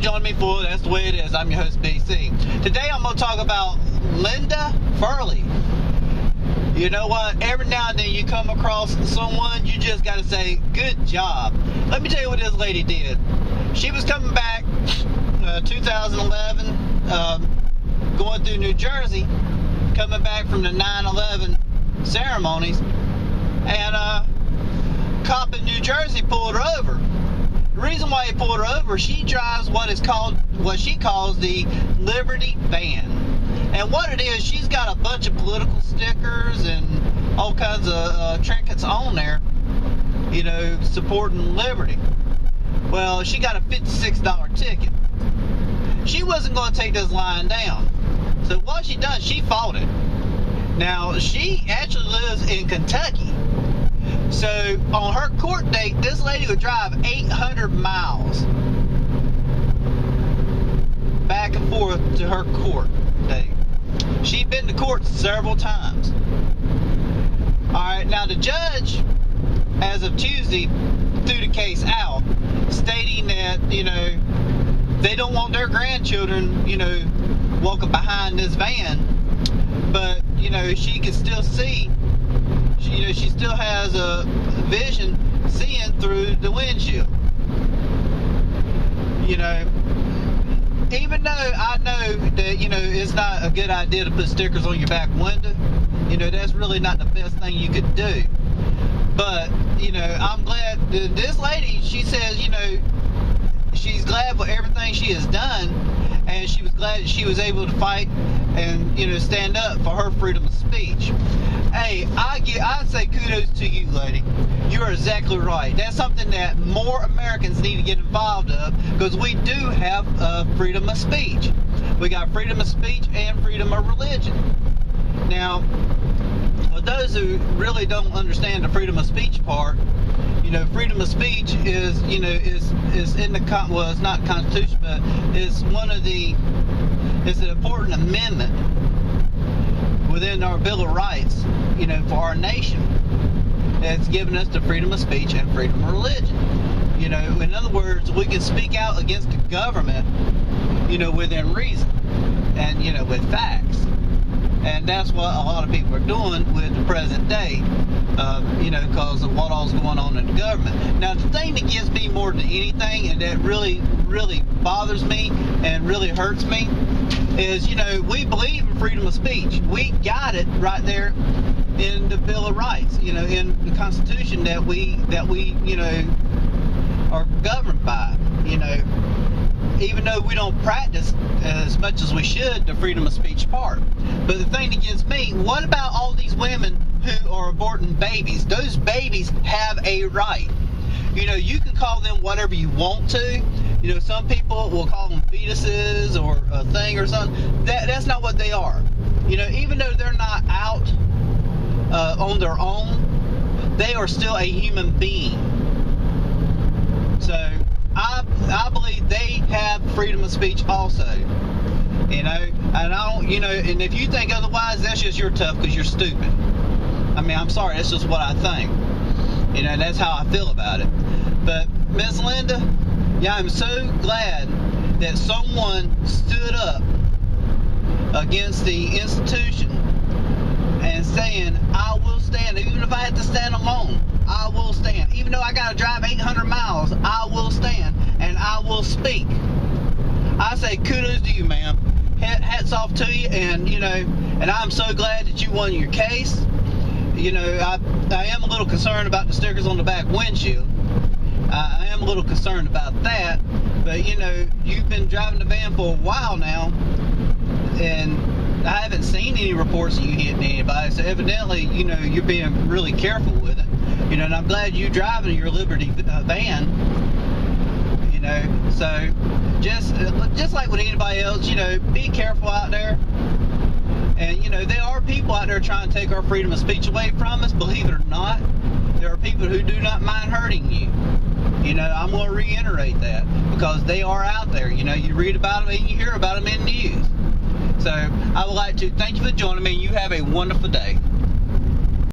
joining me for That's the Way It Is. I'm your host, BC. Today I'm going to talk about Linda Furley. You know what? Every now and then you come across someone, you just got to say, good job. Let me tell you what this lady did. She was coming back 2011, going through New Jersey, coming back from the 9/11 ceremonies, and a cop in New Jersey pulled her over. The reason why he pulled her over, she drives what she calls the Liberty van. And what it is, she's got a bunch of political stickers and all kinds of trinkets on there, you know, supporting liberty. Well, she got a $56 ticket. She wasn't going to take this lying down. So what she done, she fought it. Now, she actually lives in Kentucky. So on her court date, this lady would drive 800 miles back and forth to her court date. She'd been to court several times. Alright, now the judge, as of Tuesday, threw the case out, stating that, you know, they don't want their grandchildren, you know, walking behind this van, but, you know, she can still see. She still has a vision seeing through the windshield. You know, even though I know that, you know, it's not a good idea to put stickers on your back window, you know, that's really not the best thing you could do. But, you know, I'm glad that this lady, she says, you know, she's glad for everything she has done, and she was glad that she was able to fight and, you know, stand up for her freedom of speech. Hey, I'd say kudos to you, lady. You're exactly right. That's something that more Americans need to get involved in, because we do have freedom of speech. We got freedom of speech and freedom of religion. Now, for those who really don't understand the freedom of speech part, you know, freedom of speech is, you know, is in the well, it's not Constitution, but it's it's an important amendment within our Bill of Rights, you know, for our nation. That's given us the freedom of speech and freedom of religion. You know, in other words, we can speak out against the government, you know, within reason and, you know, with facts. And that's what a lot of people are doing with the present day, you know, because of what all's going on in the government. Now, the thing that gets me more than anything, and that really, really bothers me and really hurts me, is, you know, we believe in freedom of speech. We got it right there in the Bill of Rights, you know, in the Constitution that we, you know, are governed by, you know. Even though we don't practice as much as we should the freedom of speech part. But the thing that gets me, what about all these women who are aborting babies? Those babies have a right. You know, you can call them whatever you want to. You know, some people will call them fetuses or a thing or something. That's not what they are. You know, even though they're not out on their own, they are still a human being. So I believe they have freedom of speech also, you know, and I don't, you know, and if you think otherwise, that's just you're tough because you're stupid. I mean, I'm sorry, that's just what I think, you know, that's how I feel about it. But Miss Linda, yeah, I'm so glad that someone stood up against the institution and saying, I will stand, even if I have to stand alone, I will stand. Even though I got to drive 800 miles, I will stand and I will speak. I say kudos to you, ma'am. Hats off to you, and, you know, and I'm so glad that you won your case. You know, I am a little concerned about the stickers on the back windshield. I am a little concerned about that, but, you know, you've been driving the van for a while now, and I haven't seen any reports of you hitting anybody, so evidently, you know, you're being really careful with it. You know, and I'm glad you're driving your Liberty van. You know, so just like with anybody else, you know, be careful out there. And, you know, there are people out there trying to take our freedom of speech away from us, believe it or not. There are people who do not mind hurting you. You know, I'm going to reiterate that, because they are out there. You know, you read about them and you hear about them in the news. So I would like to thank you for joining me, and you have a wonderful day.